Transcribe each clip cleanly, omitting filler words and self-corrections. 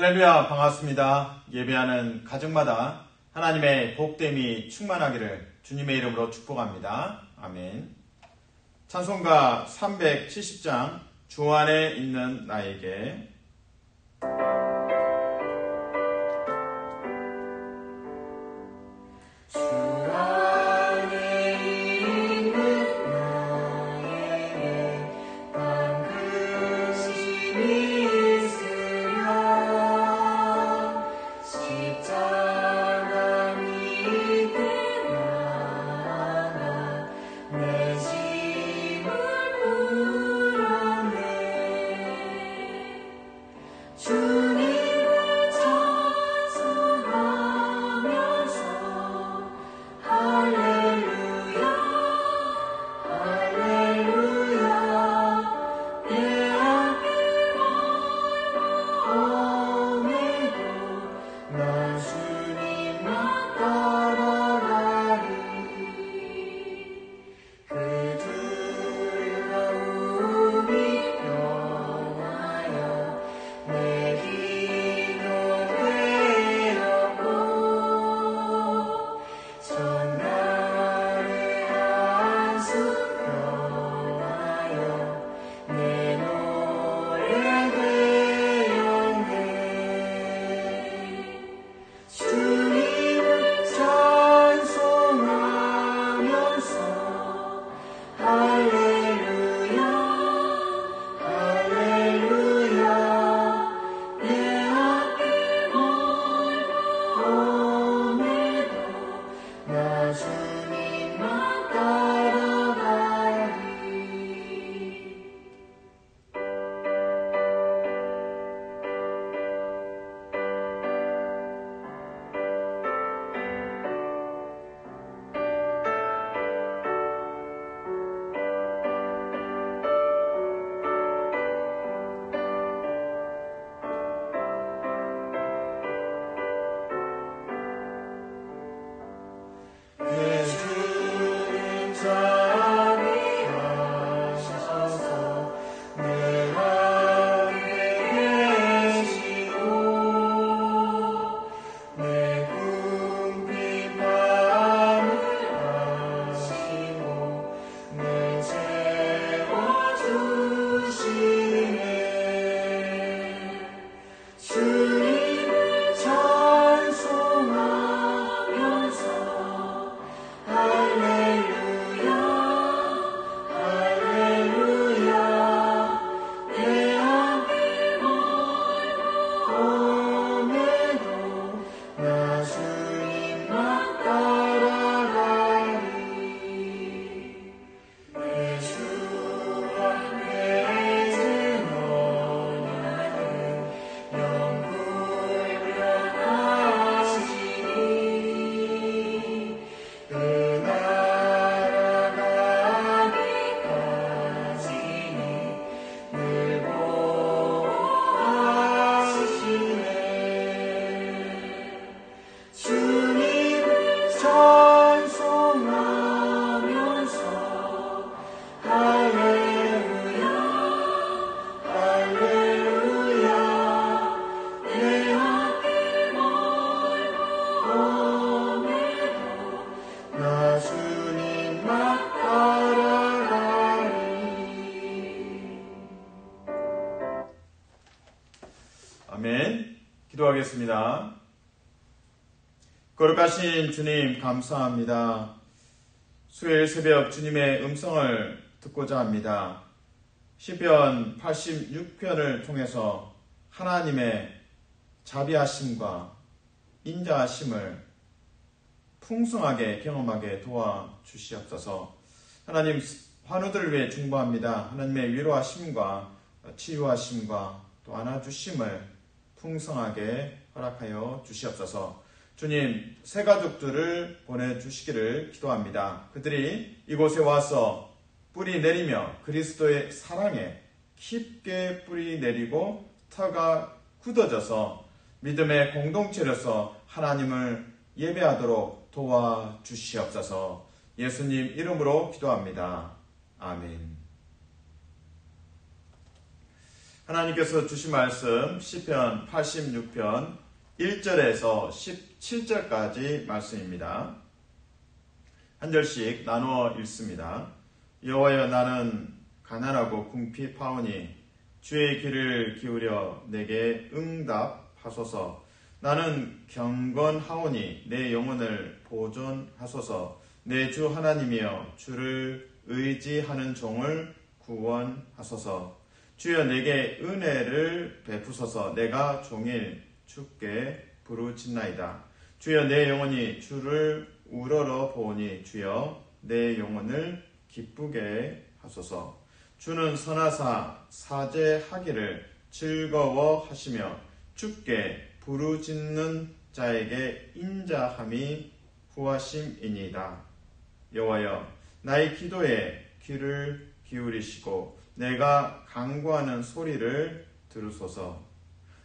할렐루야, 반갑습니다. 예배하는 가정마다 하나님의 복됨이 충만하기를 주님의 이름으로 축복합니다. 아멘. 찬송가 370장 주 안에 있는 나에게. 아멘. 기도하겠습니다. 거룩하신 주님, 감사합니다. 수요일 새벽 주님의 음성을 듣고자 합니다. 시편 86편을 통해서 하나님의 자비하심과 인자하심을 풍성하게 경험하게 도와주시옵소서. 하나님, 환우들을 위해 중보합니다. 하나님의 위로하심과 치유하심과 또 안아주심을 풍성하게 허락하여 주시옵소서. 주님, 새 가족들을 보내주시기를 기도합니다. 그들이 이곳에 와서 뿌리 내리며 그리스도의 사랑에 깊게 뿌리 내리고 터가 굳어져서 믿음의 공동체로서 하나님을 예배하도록 도와주시옵소서. 예수님 이름으로 기도합니다. 아멘. 하나님께서 주신 말씀 시편 86편 1절에서 17절까지 말씀입니다. 한 절씩 나누어 읽습니다. 여호와여, 나는 가난하고 궁핍하오니 주의 귀를 기울여 내게 응답하소서. 나는 경건하오니 내 영혼을 보존하소서. 내 주 하나님이여, 주를 의지하는 종을 구원하소서. 주여, 내게 은혜를 베푸소서. 내가 종일 주께 부르짖나이다. 주여, 내 영혼이 주를 우러러 보니 주여, 내 영혼을 기쁘게 하소서. 주는 선하사 사죄하기를 즐거워하시며 주께 부르짖는 자에게 인자함이 후하심이니이다. 여호와여, 나의 기도에 귀를 기울이시고 내가 간구하는 소리를 들으소서.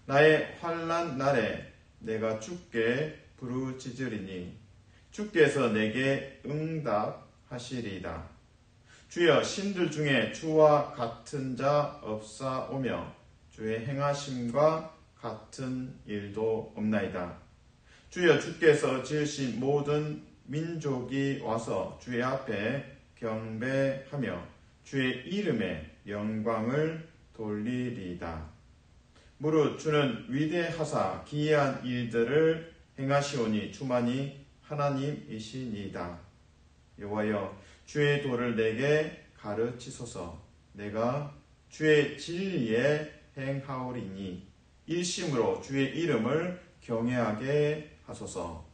나의 환난 날에 내가 주께 부르짖으리니 주께서 내게 응답하시리이다. 주여, 신들 중에 주와 같은 자 없사오며 주의 행하심과 같은 일도 없나이다. 주여, 주께서 지으신 모든 민족이 와서 주의 앞에 경배하며 주의 이름에 영광을 돌리리이다. 무릇 주는 위대하사 기이한 일들을 행하시오니 주만이 하나님이시니이다. 여호와여, 주의 도를 내게 가르치소서. 내가 주의 진리에 행하오리니 일심으로 주의 이름을 경외하게 하소서.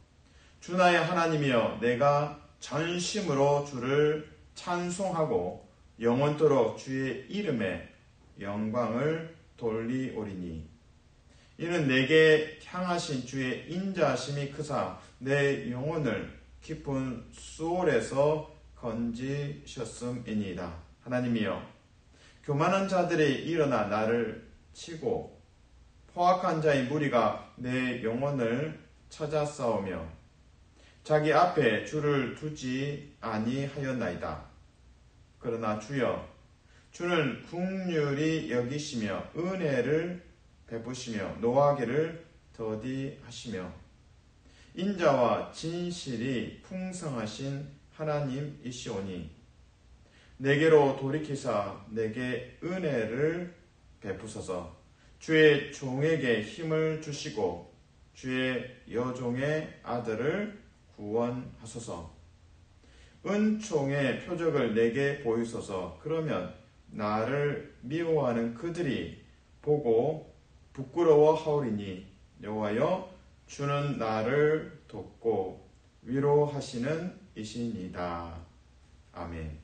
주 나의 하나님이여, 내가 전심으로 주를 찬송하고 영원토록 주의 이름에 영광을 돌리오리니 이는 내게 향하신 주의 인자하심이 크사 내 영혼을 깊은 수월에서 건지셨음이니이다. 하나님이여, 교만한 자들이 일어나 나를 치고 포악한 자의 무리가 내 영혼을 찾아 싸우며 자기 앞에 주를 두지 아니하였나이다. 그러나 주여, 주는 긍휼히 여기시며 은혜를 베푸시며 노하기를 더디하시며 인자와 진실이 풍성하신 하나님이시오니 내게로 돌이키사 내게 은혜를 베푸소서. 주의 종에게 힘을 주시고 주의 여종의 아들을 구원하소서. 은총의 표적을 내게 보이소서. 그러면 나를 미워하는 그들이 보고 부끄러워하오리니 여호와여, 주는 나를 돕고 위로하시는 이시니이다. 아멘.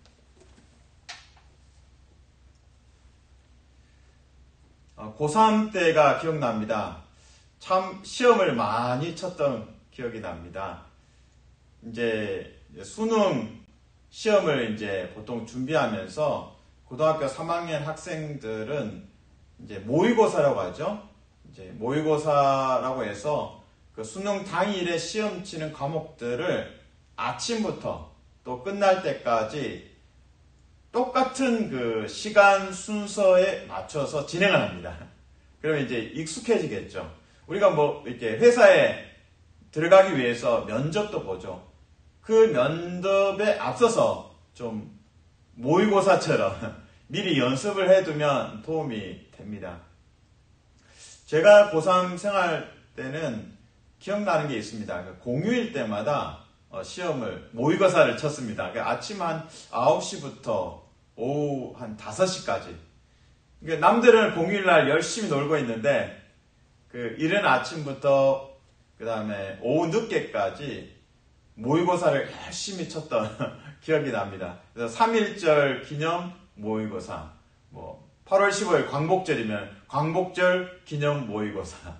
고3 때가 기억납니다. 참 시험을 많이 쳤던 기억이 납니다. 이제 수능 시험을 이제 보통 준비하면서 고등학교 3학년 학생들은 이제 모의고사라고 하죠. 이제 모의고사라고 해서 그 수능 당일에 시험 치는 과목들을 아침부터 또 끝날 때까지 똑같은 그 시간 순서에 맞춰서 진행을 합니다. 그러면 이제 익숙해지겠죠. 우리가 뭐 이렇게 회사에 들어가기 위해서 면접도 보죠. 그 면접에 앞서서 좀 모의고사처럼 미리 연습을 해두면 도움이 됩니다. 제가 고3 생활 때는 기억나는 게 있습니다. 공휴일 때마다 시험을, 모의고사를 쳤습니다. 아침 한 9시부터 오후 한 5시까지. 남들은 공휴일날 열심히 놀고 있는데, 이른 아침부터 그 다음에 오후 늦게까지 모의고사를 열심히 쳤던 기억이 납니다. 그래서 3.1절 기념 모의고사, 8월 15일 광복절이면 광복절 기념 모의고사,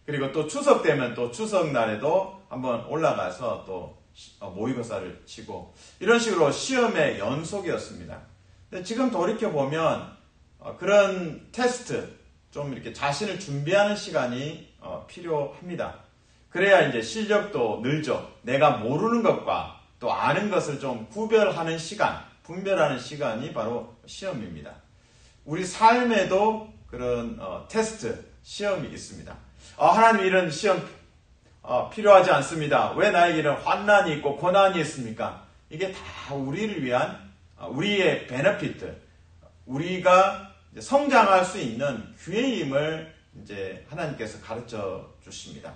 그리고 또 추석 되면 또 추석날에도 한번 올라가서 또 모의고사를 치고, 이런 식으로 시험의 연속이었습니다. 근데 지금 돌이켜보면 그런 테스트, 좀 이렇게 자신을 준비하는 시간이 필요합니다. 그래야 이제 실력도 늘죠. 내가 모르는 것과 또 아는 것을 좀 구별하는 시간, 분별하는 시간이 바로 시험입니다. 우리 삶에도 그런 테스트, 시험이 있습니다. 하나님 이런 시험 필요하지 않습니다. 왜 나에게 이런 환난이 있고 고난이 있습니까? 이게 다 우리를 위한 우리의 베네피트, 우리가 성장할 수 있는 기회임을 이제 하나님께서 가르쳐 주십니다.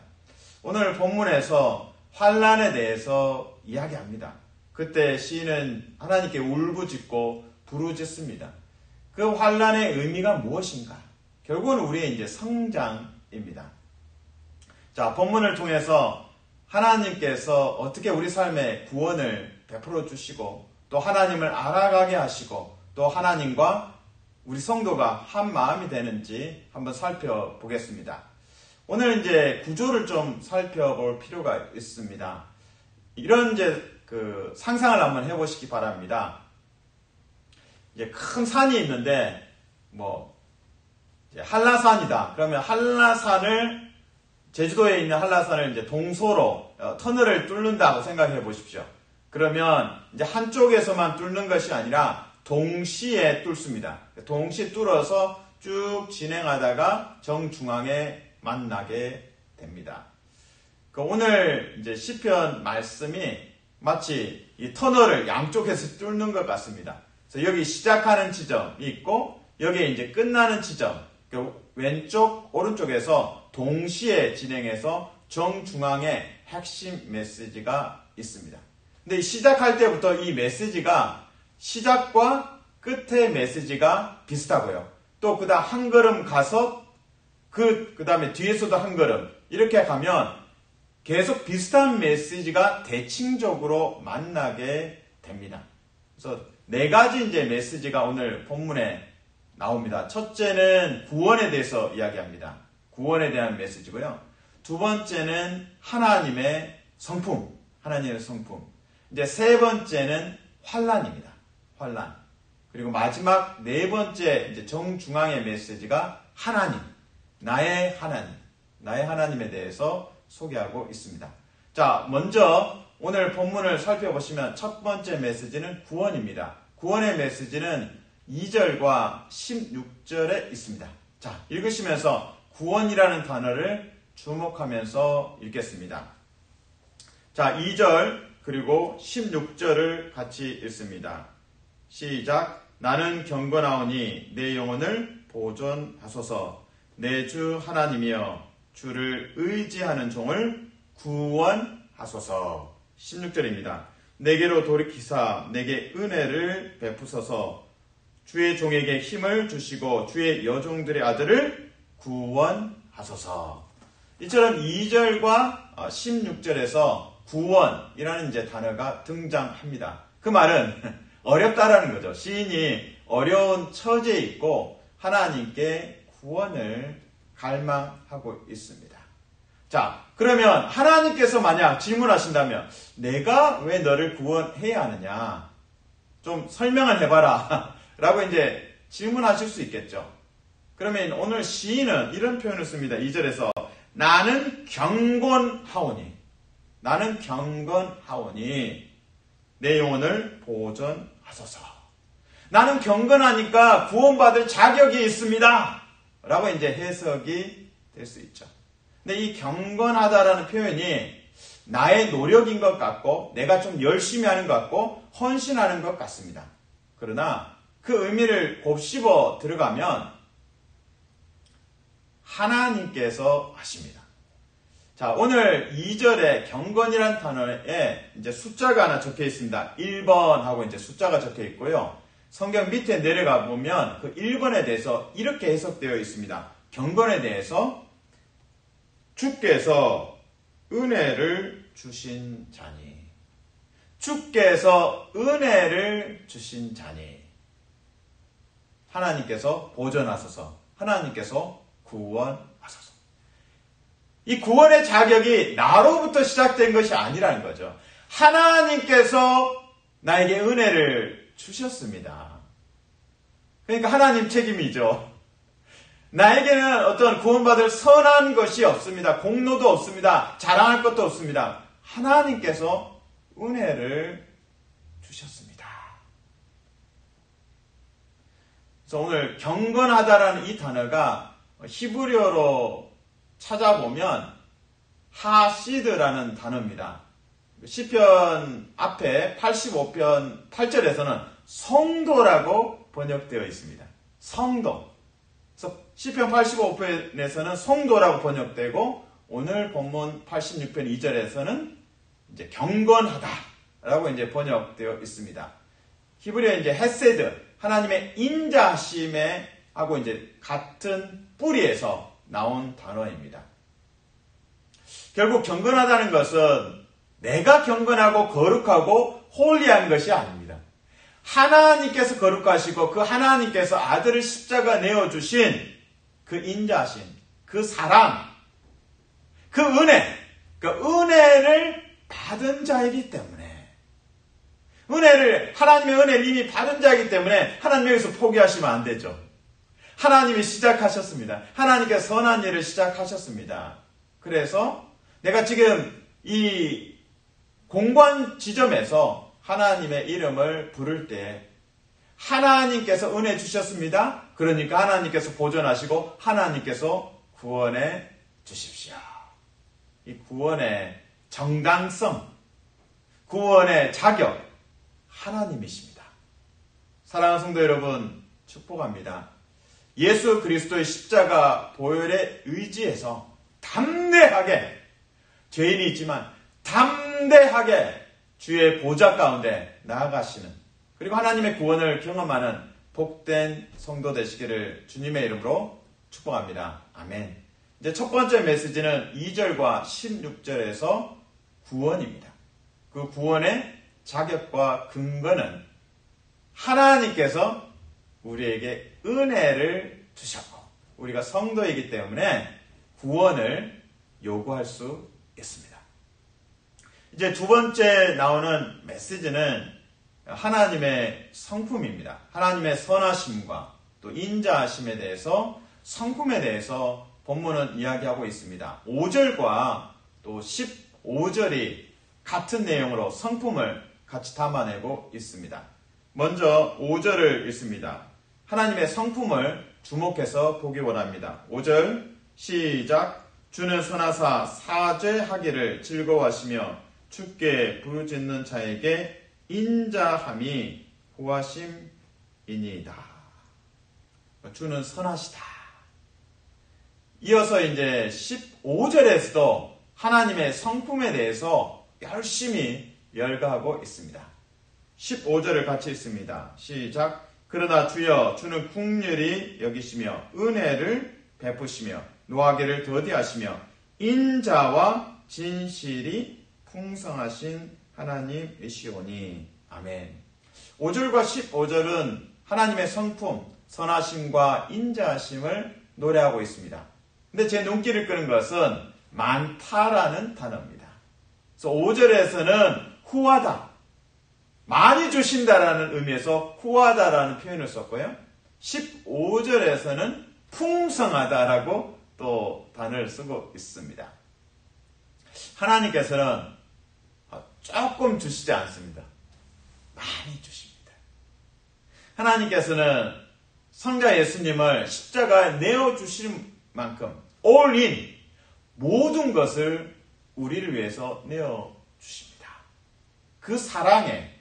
오늘 본문에서 환난에 대해서 이야기합니다. 그때 시인은 하나님께 울부짖고 부르짖습니다. 그 환난의 의미가 무엇인가? 결국은 우리의 이제 성장입니다. 자, 본문을 통해서 하나님께서 어떻게 우리 삶에 구원을 베풀어 주시고 또 하나님을 알아가게 하시고 또 하나님과 우리 성도가 한 마음이 되는지 한번 살펴보겠습니다. 오늘 이제 구조를 좀 살펴볼 필요가 있습니다. 이런 이제 그 상상을 한번 해보시기 바랍니다. 이제 큰 산이 있는데 이제 한라산이다. 그러면 한라산을 제주도에 있는 한라산을 이제 동서로 터널을 뚫는다고 생각해 보십시오. 그러면 이제 한쪽에서만 뚫는 것이 아니라 동시에 뚫습니다. 동시에 뚫어서 쭉 진행하다가 정중앙에 만나게 됩니다. 오늘 이제 시편 말씀이 마치 이 터널을 양쪽에서 뚫는 것 같습니다. 그래서 여기 시작하는 지점이 있고 여기에 이제 끝나는 지점, 왼쪽 오른쪽에서 동시에 진행해서 정중앙에 핵심 메시지가 있습니다. 근데 시작할 때부터 이 메시지가 시작과 끝의 메시지가 비슷하고요. 또 그다음 한 걸음 가서 그 다음에 뒤에서도 한 걸음 이렇게 가면 계속 비슷한 메시지가 대칭적으로 만나게 됩니다. 그래서 네 가지 이제 메시지가 오늘 본문에 나옵니다. 첫째는 구원에 대해서 이야기합니다. 구원에 대한 메시지고요. 두 번째는 하나님의 성품, 하나님의 성품. 이제 세 번째는 환난입니다. 환난. 그리고 마지막 네 번째 이제 정중앙의 메시지가 하나님, 나의 하나님, 나의 하나님에 대해서 소개하고 있습니다. 자, 먼저 오늘 본문을 살펴보시면 첫 번째 메시지는 구원입니다. 구원의 메시지는 2절과 16절에 있습니다. 자, 읽으시면서 구원이라는 단어를 주목하면서 읽겠습니다. 자, 2절 그리고 16절을 같이 읽습니다. 시작. 나는 경건하오니 내 영혼을 보존하소서. 내 주 하나님이여 주를 의지하는 종을 구원하소서. 16절입니다. 내게로 돌이키사 내게 은혜를 베푸소서. 주의 종에게 힘을 주시고 주의 여종들의 아들을 구원하소서. 이처럼 2절과 16절에서 구원이라는 이제 단어가 등장합니다. 그 말은 어렵다라는 거죠. 시인이 어려운 처지에 있고 하나님께 구원을 갈망하고 있습니다. 자, 그러면 하나님께서 만약 질문하신다면 내가 왜 너를 구원해야 하느냐? 좀 설명을 해봐라 라고 이제 질문하실 수 있겠죠. 그러면 오늘 시인은 이런 표현을 씁니다. 2절에서 나는 경건하오니 나는 경건하오니 내 영혼을 보존하소서. 나는 경건하니까 구원받을 자격이 있습니다 라고 이제 해석이 될 수 있죠. 근데 이 경건하다라는 표현이 나의 노력인 것 같고 내가 좀 열심히 하는 것 같고 헌신하는 것 같습니다. 그러나 그 의미를 곱씹어 들어가면 하나님께서 하십니다. 자, 오늘 2절에 경건이란 단어에 이제 숫자가 하나 적혀 있습니다. 1번 하고 이제 숫자가 적혀 있고요. 성경 밑에 내려가 보면 그 1번에 대해서 이렇게 해석되어 있습니다. 경건에 대해서 주께서 은혜를 주신 자니. 주께서 은혜를 주신 자니. 하나님께서 보존하소서. 하나님께서 구원하소서. 이 구원의 자격이 나로부터 시작된 것이 아니라는 거죠. 하나님께서 나에게 은혜를 주셨습니다. 그러니까 하나님 책임이죠. 나에게는 어떤 구원받을 선한 것이 없습니다. 공로도 없습니다. 자랑할 것도 없습니다. 하나님께서 은혜를 주셨습니다. 그래서 오늘 경건하다라는 이 단어가 히브리어로 찾아보면 하시드라는 단어입니다. 시편 앞에 85편 8절에서는 성도라고 번역되어 있습니다. 성도. 그래서 시편 85편에서는 성도라고 번역되고 오늘 본문 86편 2절에서는 이제 경건하다라고 이제 번역되어 있습니다. 히브리어 이제 헤세드, 하나님의 인자하심에 하고 이제 같은 뿌리에서 나온 단어입니다. 결국 경건하다는 것은 내가 경건하고 거룩하고 홀리한 것이 아닙니다. 하나님께서 거룩하시고 그 하나님께서 아들을 십자가 내어주신 그 인자하심, 그 사랑, 그 은혜, 그 은혜를 받은 자이기 때문에 하나님의 은혜를 이미 받은 자이기 때문에 하나님 여기서 포기하시면 안 되죠. 하나님이 시작하셨습니다. 하나님께서 선한 일을 시작하셨습니다. 그래서 내가 지금 이 공관 지점에서 하나님의 이름을 부를 때 하나님께서 은혜 주셨습니다. 그러니까 하나님께서 보존하시고 하나님께서 구원해 주십시오. 이 구원의 정당성, 구원의 자격, 하나님이십니다. 사랑하는 성도 여러분, 축복합니다. 예수 그리스도의 십자가 보혈에 의지해서 담대하게, 죄인이 있지만 담대하게 주의 보좌 가운데 나아가시는, 그리고 하나님의 구원을 경험하는 복된 성도 되시기를 주님의 이름으로 축복합니다. 아멘. 이제 첫 번째 메시지는 2절과 16절에서 구원입니다. 그 구원의 자격과 근거는 하나님께서 우리에게 은혜를 주셨고 우리가 성도이기 때문에 구원을 요구할 수 있습니다. 이제 두 번째 나오는 메시지는 하나님의 성품입니다. 하나님의 선하심과 또 인자하심에 대해서, 성품에 대해서 본문은 이야기하고 있습니다. 5절과 또 15절이 같은 내용으로 성품을 같이 담아내고 있습니다. 먼저 5절을 읽습니다. 하나님의 성품을 주목해서 보기 원합니다. 5절 시작. 주는 선하사 사죄하기를 즐거워하시며 주께 부르짖는 자에게 인자함이 구하심이니이다. 주는 선하시다. 이어서 이제 15절에서도 하나님의 성품에 대해서 열심히 열거하고 있습니다. 15절을 같이 읽습니다. 시작. 그러나 주여 주는 긍휼히 여기시며 은혜를 베푸시며 노하기를 더디하시며 인자와 진실이 풍성하신 하나님이시오니. 아멘. 5절과 15절은 하나님의 성품, 선하심과 인자하심을 노래하고 있습니다. 근데 제 눈길을 끄는 것은 많다라는 단어입니다. 그래서 5절에서는 후하다, 많이 주신다라는 의미에서 후하다라는 표현을 썼고요. 15절에서는 풍성하다라고 또 단어를 쓰고 있습니다. 하나님께서는 조금 주시지 않습니다. 많이 주십니다. 하나님께서는 성자 예수님을 십자가에 내어주신 만큼 all in, 모든 것을 우리를 위해서 내어주십니다. 그 사랑에,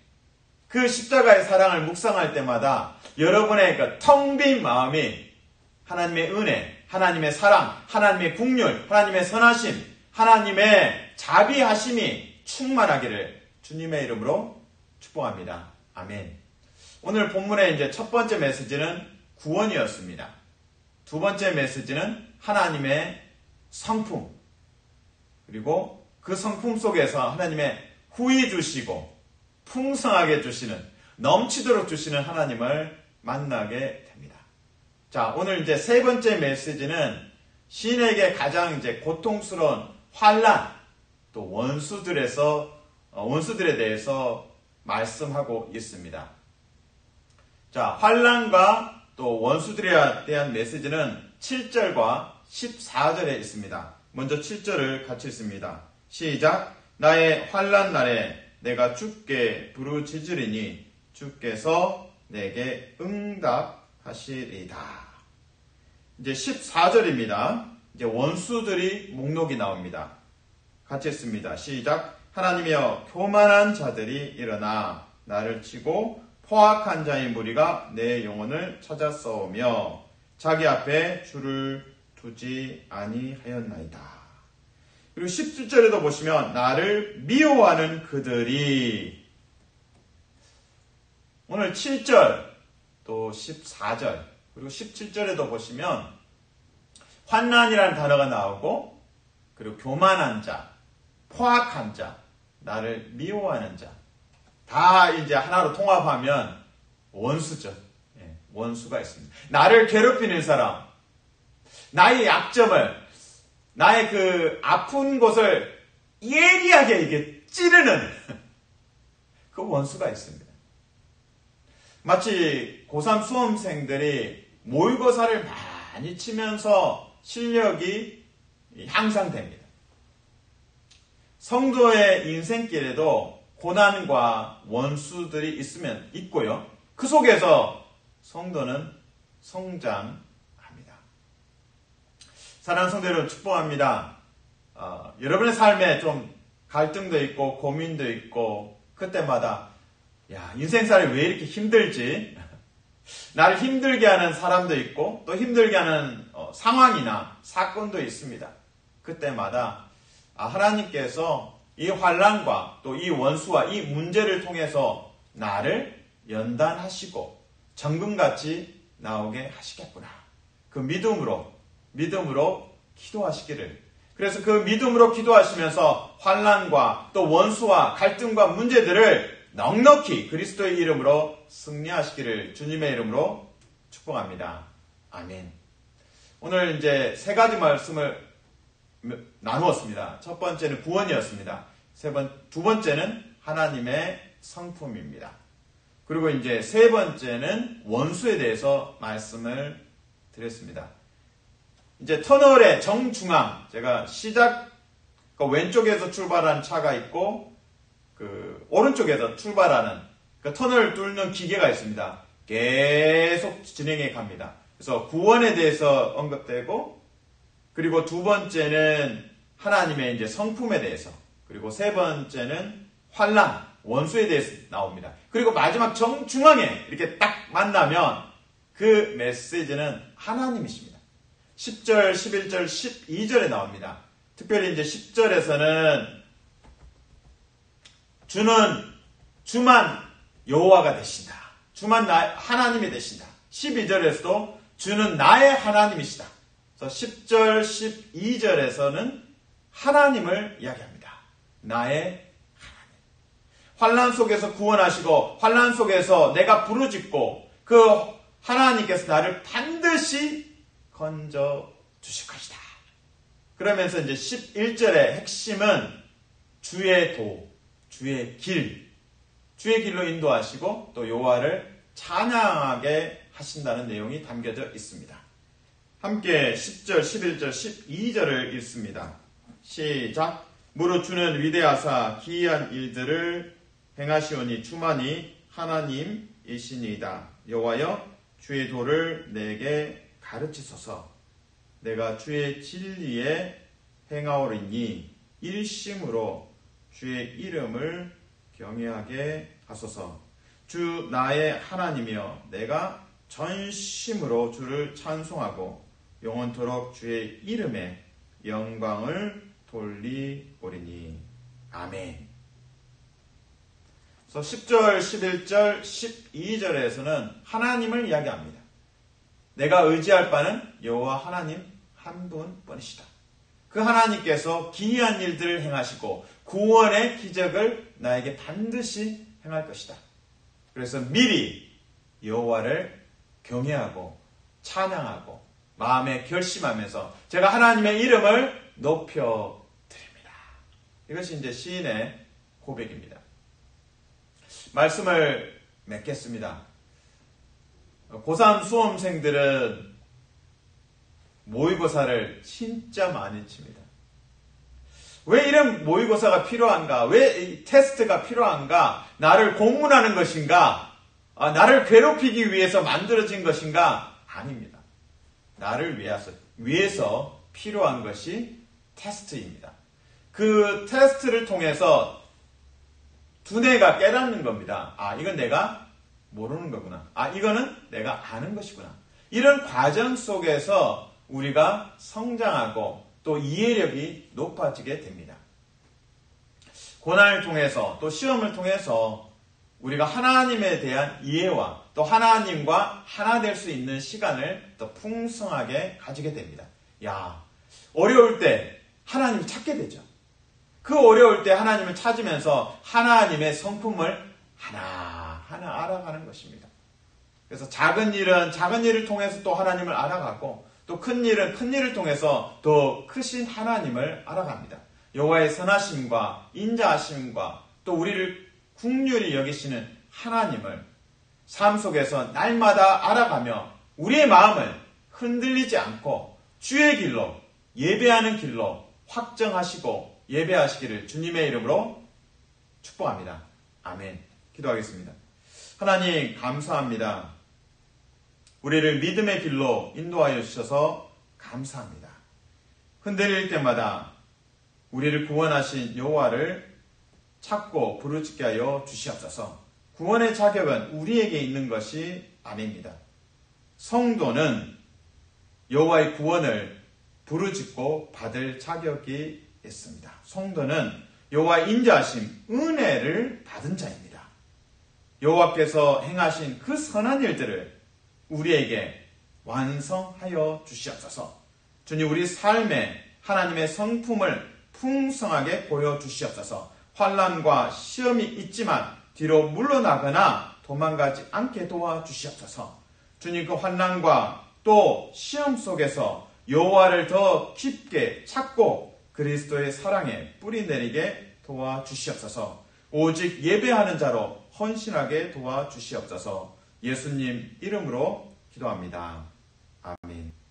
그 십자가의 사랑을 묵상할 때마다 여러분의 그 텅 빈 마음이 하나님의 은혜, 하나님의 사랑, 하나님의 긍휼, 하나님의 선하심, 하나님의 자비하심이 충만하기를 주님의 이름으로 축복합니다. 아멘. 오늘 본문의 이제 첫 번째 메시지는 구원이었습니다. 두 번째 메시지는 하나님의 성품, 그리고 그 성품 속에서 하나님의 후히 주시고 풍성하게 주시는, 넘치도록 주시는 하나님을 만나게 됩니다. 자, 오늘 이제 세 번째 메시지는 시인에게 가장 이제 고통스러운 환난, 또 원수들에 대해서 말씀하고 있습니다. 자, 환난과 또 원수들에 대한 메시지는 7절과 14절에 있습니다. 먼저 7절을 같이 읽습니다. 시작. 나의 환난 날에 내가 주께 부르짖으리니 주께서 내게 응답하시리로다. 하시리다. 이제 14절입니다. 이제 원수들이 목록이 나옵니다. 같이 했습니다. 시작. 하나님이여 교만한 자들이 일어나 나를 치고 포악한 자의 무리가 내 영혼을 찾아싸우며 자기 앞에 줄을 두지 아니하였나이다. 그리고 17절에도 보시면 나를 미워하는 그들이 오늘 7절 또 14절 그리고 17절에도 보시면 환난이라는 단어가 나오고 그리고 교만한 자, 포악한 자, 나를 미워하는 자 다 이제 하나로 통합하면 원수죠. 예, 원수가 있습니다. 나를 괴롭히는 사람, 나의 약점을, 나의 그 아픈 곳을 예리하게 이게 찌르는 그 원수가 있습니다. 마치 고3 수험생들이 모의고사를 많이 치면서 실력이 향상됩니다. 성도의 인생길에도 고난과 원수들이 있고요. 그 속에서 성도는 성장합니다. 사랑하는 성도 여러분 축복합니다. 여러분의 삶에 좀 갈등도 있고 고민도 있고 그때마다 인생살이 왜 이렇게 힘들지? 나를 힘들게 하는 사람도 있고 또 힘들게 하는 상황이나 사건도 있습니다. 그때마다 하나님께서 이 환난과 또 이 원수와 이 문제를 통해서 나를 연단하시고 정금같이 나오게 하시겠구나. 그 믿음으로 기도하시기를. 그래서 그 믿음으로 기도하시면서 환난과 또 원수와 갈등과 문제들을 넉넉히 그리스도의 이름으로 승리하시기를 주님의 이름으로 축복합니다. 아멘. 오늘 이제 세 가지 말씀을 나누었습니다. 첫 번째는 구원이었습니다. 두 번째는 하나님의 성품입니다. 그리고 이제 세 번째는 원수에 대해서 말씀을 드렸습니다. 이제 터널의 정중앙, 제가 왼쪽에서 출발한 차가 있고, 오른쪽에서 출발하는 터널을 뚫는 기계가 있습니다. 계속 진행해 갑니다. 그래서 구원에 대해서 언급되고, 그리고 두 번째는 하나님의 이제 성품에 대해서, 그리고 세 번째는 환난, 원수에 대해서 나옵니다. 그리고 마지막 정중앙에 이렇게 딱 만나면 그 메시지는 하나님이십니다. 10절, 11절, 12절에 나옵니다. 특별히 이제 10절에서는 주만 여호와가 되신다. 주만 하나님이 되신다. 12절에서도 주는 나의 하나님이시다. 그래서 10절, 12절에서는 하나님을 이야기합니다. 나의 하나님. 환난 속에서 구원하시고 환난 속에서 내가 부르짖고 그 하나님께서 나를 반드시 건져 주실 것이다. 그러면서 이제 11절의 핵심은 주의 도, 주의 길로 인도하시고 또 여호와를 찬양하게 하신다는 내용이 담겨져 있습니다. 함께 10절, 11절, 12절을 읽습니다. 시작. 무릇 주는 위대하사 기이한 일들을 행하시오니 주만이 하나님이시니이다. 여호와여 주의 도를 내게 가르치소서. 내가 주의 진리에 행하오리니 일심으로 주의 이름을 경외하게 하소서. 주 나의 하나님이여 내가 전심으로 주를 찬송하고 영원토록 주의 이름에 영광을 돌리오리니. 아멘. 그래서 10절, 11절, 12절에서는 하나님을 이야기합니다. 내가 의지할 바는 여호와 하나님 한 분뿐이시다. 그 하나님께서 기이한 일들을 행하시고 구원의 기적을 나에게 반드시 행할 것이다. 그래서 미리 여호와를 경외하고 찬양하고 마음에 결심하면서 제가 하나님의 이름을 높여드립니다. 이것이 이제 시인의 고백입니다. 말씀을 맺겠습니다. 고3 수험생들은 모의고사를 진짜 많이 칩니다. 왜 이런 모의고사가 필요한가? 왜 이 테스트가 필요한가? 나를 고문하는 것인가? 나를 괴롭히기 위해서 만들어진 것인가? 아닙니다. 나를 위해서 필요한 것이 테스트입니다. 그 테스트를 통해서 두뇌가 깨닫는 겁니다. 이건 내가 모르는 거구나. 이거는 내가 아는 것이구나. 이런 과정 속에서 우리가 성장하고 또 이해력이 높아지게 됩니다. 고난을 통해서 또 시험을 통해서 우리가 하나님에 대한 이해와 또 하나님과 하나 될 수 있는 시간을 더 풍성하게 가지게 됩니다. 어려울 때 하나님을 찾게 되죠. 그 어려울 때 하나님을 찾으면서 하나님의 성품을 하나하나 알아가는 것입니다. 그래서 작은 일을 통해서 또 하나님을 알아가고 또 큰 일을 통해서 더 크신 하나님을 알아갑니다. 여호와의 선하심과 인자하심과 또 우리를 긍휼히 여기시는 하나님을 삶 속에서 날마다 알아가며 우리의 마음을 흔들리지 않고 주의 길로 예배하는 길로 확정하시고 예배하시기를 주님의 이름으로 축복합니다. 아멘. 기도하겠습니다. 하나님 감사합니다. 우리를 믿음의 길로 인도하여 주셔서 감사합니다. 흔들릴 때마다 우리를 구원하신 여호와를 찾고 부르짖게 하여 주시옵소서. 구원의 자격은 우리에게 있는 것이 아닙니다. 성도는 여호와의 구원을 부르짖고 받을 자격이 있습니다. 성도는 여호와의 인자하심, 은혜를 받은 자입니다. 여호와께서 행하신 그 선한 일들을 우리에게 완성하여 주시옵소서. 주님, 우리 삶에 하나님의 성품을 풍성하게 보여주시옵소서. 환난과 시험이 있지만 뒤로 물러나거나 도망가지 않게 도와주시옵소서. 주님, 그 환난과 또 시험 속에서 여호와를 더 깊게 찾고 그리스도의 사랑에 뿌리 내리게 도와주시옵소서. 오직 예배하는 자로 헌신하게 도와주시옵소서. 예수님 이름으로 기도합니다. 아멘.